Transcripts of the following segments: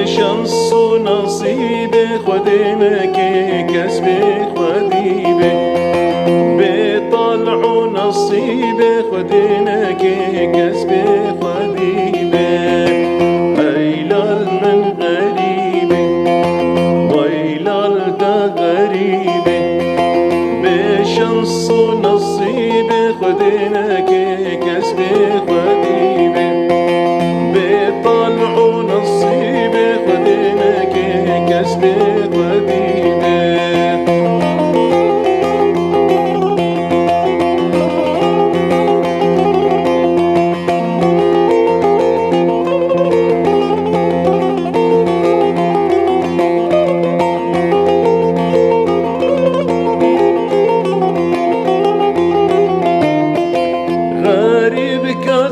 شانس و نصیب خودینه که کسب خودیبه به طلع و نصیب خودینه که کسب خودیبه ایلال من غریبه ویلال تا غریبه به شانس و نصیب خودینه که کسب خودیبه به طلع و نصیب خودینه که کسب خودیبه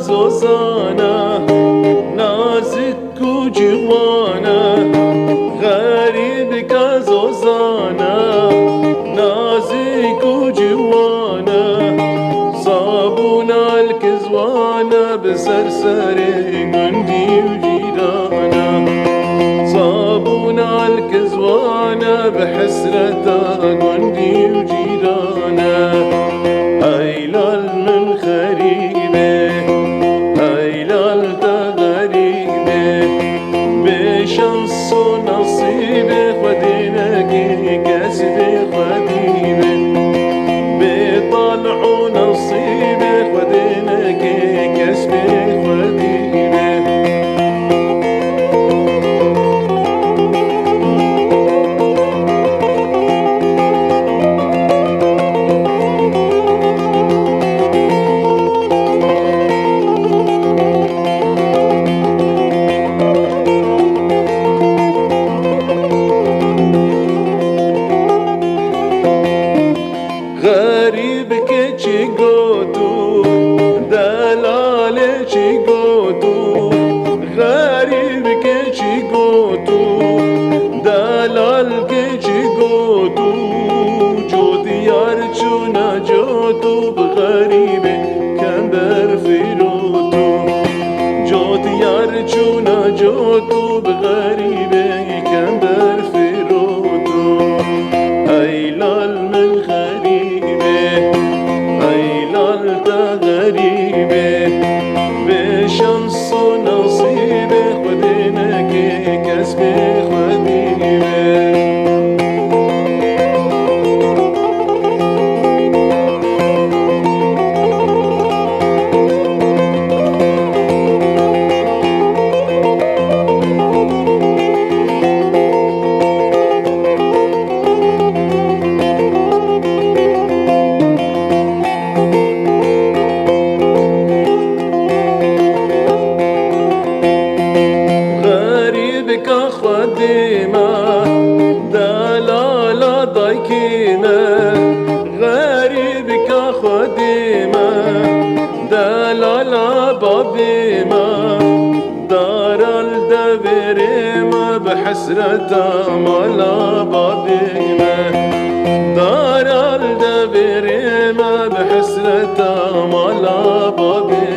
زوزانه نازک و جوانه غریب که زوزانه نازک و جوانه صابون الکزوانه بسر سر گندی و جیرانه صابون الکزوانه بحسرته گندی و جیرانه ایلال من خریبه ایلال تا غریبه به شانس و نصیب خودینه که کسب خودیبه به طلع و نصیب خودینه که کسب خودیبه غریب که چی گوتو دلال چی گوتو غریب که چی گوتو دلال که چی گوتو جو دیار چونا جوتو بغریبه کم بر فیروتو جو دیار چونا جوتو بغریبه کم بر فیروتو ایلال من ایلال تا غریبه به شانس و نصیب خودینه که کسب خودیبه خديمة دلالة ضيكينة غريبك خديمة دلالة بابيمة دار الدبريمة بحسرة مالا بابيمة دار الدبريمة بحسرة مالا بابيمة